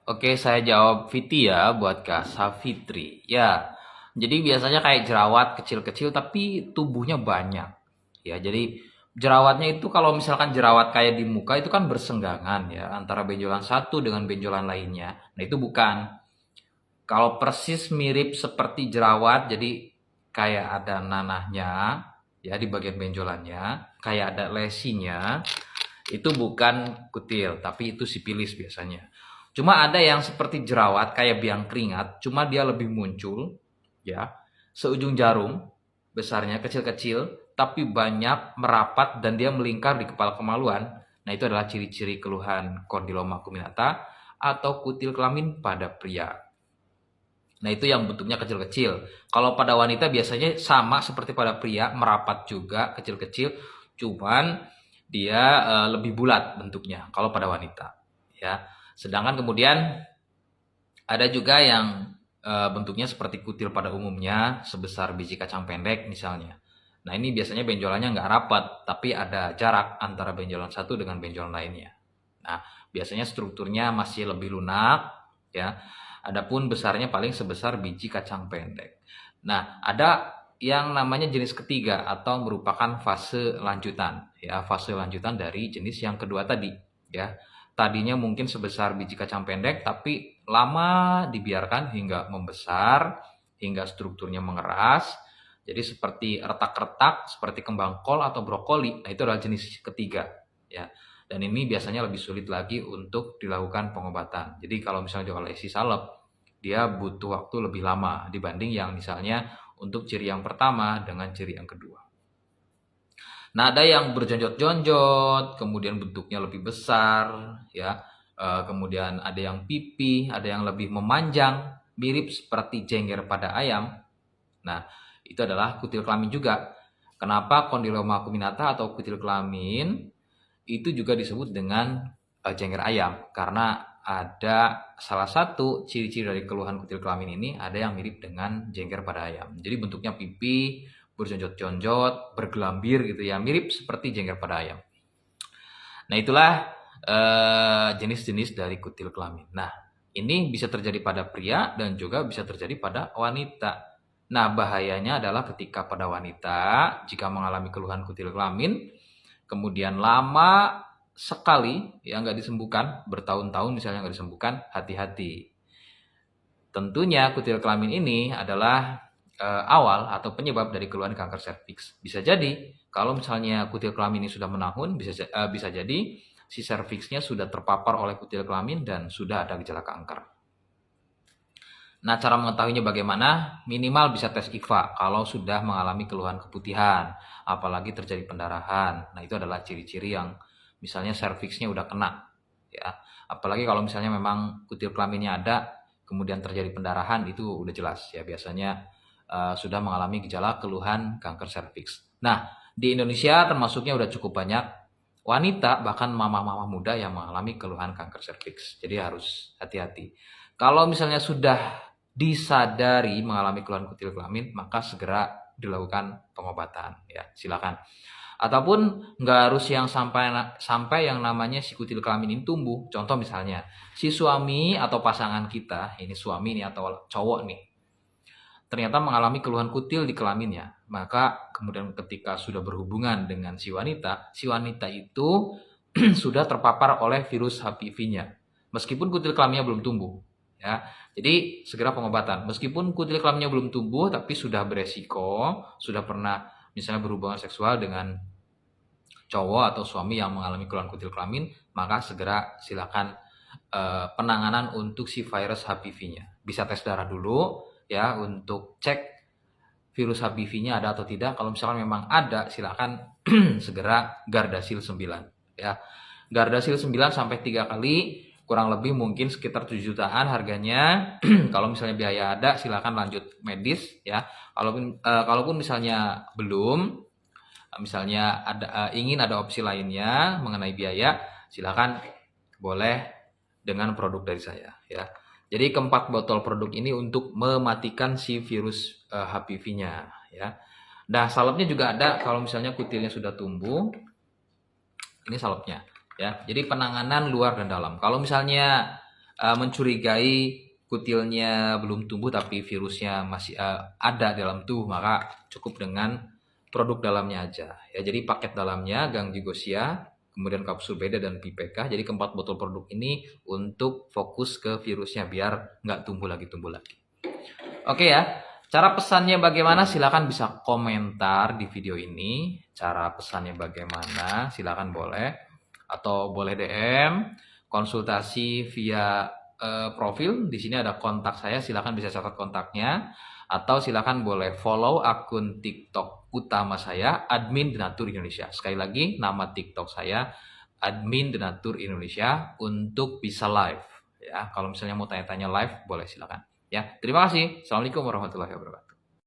Oke, saya jawab Fiti ya buat Kak Safitri. Ya, jadi biasanya kayak jerawat kecil-kecil tapi tubuhnya banyak. Ya, jadi jerawatnya itu kalau misalkan jerawat kayak di muka itu kan bersenggangan ya antara benjolan satu dengan benjolan lainnya. Nah, itu bukan. Kalau persis mirip seperti jerawat, jadi kayak ada nanahnya ya di bagian benjolannya, kayak ada lesinya, itu bukan kutil, tapi itu sipilis biasanya. Cuma ada yang seperti jerawat kayak biang keringat, cuma dia lebih muncul ya, seujung jarum, besarnya kecil-kecil, tapi banyak merapat dan dia melingkar di kepala kemaluan. Nah, itu adalah ciri-ciri keluhan kondiloma acuminata atau kutil kelamin pada pria. Nah, itu yang bentuknya kecil-kecil. Kalau pada wanita biasanya sama seperti pada pria, merapat juga kecil-kecil, cuman dia lebih bulat bentuknya kalau pada wanita, ya. Sedangkan kemudian ada juga yang bentuknya seperti kutil pada umumnya, sebesar biji kacang pendek misalnya. Nah, ini biasanya benjolannya nggak rapat, tapi ada jarak antara benjolan satu dengan benjolan lainnya. Nah, biasanya strukturnya masih lebih lunak, ya. Adapun besarnya paling sebesar biji kacang pendek. Nah, ada yang namanya jenis ketiga atau merupakan fase lanjutan, ya, fase lanjutan dari jenis yang kedua tadi, ya. Tadinya mungkin sebesar biji kacang pendek, tapi lama dibiarkan hingga membesar, hingga strukturnya mengeras. Jadi seperti retak-retak, seperti kembang kol atau brokoli. Nah, itu adalah jenis ketiga, ya. Dan ini biasanya lebih sulit lagi untuk dilakukan pengobatan. Jadi kalau misalnya jual lesi salep, dia butuh waktu lebih lama dibanding yang misalnya untuk ciri yang pertama dengan ciri yang kedua. Nah, ada yang berjonjot-jonjot, kemudian bentuknya lebih besar, ya. Kemudian ada yang pipih, ada yang lebih memanjang, mirip seperti jengger pada ayam. Nah, itu adalah kutil kelamin juga. Kenapa kondiloma acuminata atau kutil kelamin itu juga disebut dengan jengger ayam? Karena ada salah satu ciri-ciri dari keluhan kutil kelamin ini ada yang mirip dengan jengger pada ayam. Jadi bentuknya pipih, berjonjot-jonjot, bergelambir gitu ya, mirip seperti jengger pada ayam. Nah, itulah jenis-jenis dari kutil kelamin. Nah, ini bisa terjadi pada pria dan juga bisa terjadi pada wanita. Nah, bahayanya adalah ketika pada wanita, jika mengalami keluhan kutil kelamin, kemudian lama sekali ya nggak disembuhkan, bertahun-tahun misalnya nggak disembuhkan, hati-hati. Tentunya kutil kelamin ini adalah awal atau penyebab dari keluhan kanker serviks. Bisa jadi kalau misalnya kutil kelamin ini sudah menahun, bisa jadi si serviksnya sudah terpapar oleh kutil kelamin dan sudah ada gejala kanker. Nah, cara mengetahuinya bagaimana? Minimal bisa tes IVA kalau sudah mengalami keluhan keputihan, apalagi terjadi pendarahan. Nah, itu adalah ciri-ciri yang misalnya serviksnya udah kena, ya. Apalagi kalau misalnya memang kutil kelaminnya ada, kemudian terjadi pendarahan, itu udah jelas ya, biasanya sudah mengalami gejala keluhan kanker serviks. Nah, di Indonesia termasuknya udah cukup banyak wanita, bahkan mama-mama muda yang mengalami keluhan kanker serviks. Jadi harus hati-hati. Kalau misalnya sudah disadari mengalami keluhan kutil kelamin, maka segera dilakukan pengobatan ya, silakan. Ataupun nggak harus yang sampai yang namanya si kutil kelamin ini tumbuh. Contoh misalnya si suami atau pasangan kita, ini suami nih atau cowok nih, ternyata mengalami keluhan kutil di kelaminnya, maka kemudian ketika sudah berhubungan dengan si wanita itu sudah terpapar oleh virus HPV-nya, meskipun kutil kelaminnya belum tumbuh, ya. Jadi segera pengobatan. Meskipun kutil kelaminnya belum tumbuh, tapi sudah beresiko, sudah pernah misalnya berhubungan seksual dengan cowok atau suami yang mengalami keluhan kutil kelamin, maka segera silakan penanganan untuk si virus HPV-nya. Bisa tes darah dulu ya untuk cek virus HPV-nya ada atau tidak. Kalau misalkan memang ada, silakan segera Gardasil 9 ya. Gardasil 9 sampai 3 kali, kurang lebih mungkin sekitar 7 jutaan harganya. Kalau misalnya biaya ada, silakan lanjut medis ya. Kalaupun misalnya belum, misalnya ingin ada opsi lainnya mengenai biaya, silakan boleh dengan produk dari saya ya. Jadi keempat botol produk ini untuk mematikan si virus HPV-nya ya. Nah, salepnya juga ada kalau misalnya kutilnya sudah tumbuh. Ini salepnya ya. Jadi penanganan luar dan dalam. Kalau misalnya mencurigai kutilnya belum tumbuh tapi virusnya masih ada dalam tubuh, maka cukup dengan produk dalamnya aja. Ya, jadi paket dalamnya Gangjigosia, kemudian kapsul beda dan PPK. Jadi keempat botol produk ini untuk fokus ke virusnya biar nggak tumbuh lagi. Oke ya. Cara pesannya bagaimana? Silakan bisa komentar di video ini. Cara pesannya bagaimana? Silakan boleh. Atau boleh DM, konsultasi via profil. Di sini ada kontak saya. Silakan bisa catat kontaknya. Atau silakan boleh follow akun TikTok utama saya, Admin Denatur Indonesia. Sekali lagi, nama TikTok saya Admin Denatur Indonesia untuk bisa live. Ya, kalau misalnya mau tanya-tanya live, boleh silakan. Ya, terima kasih. Assalamualaikum warahmatullahi wabarakatuh.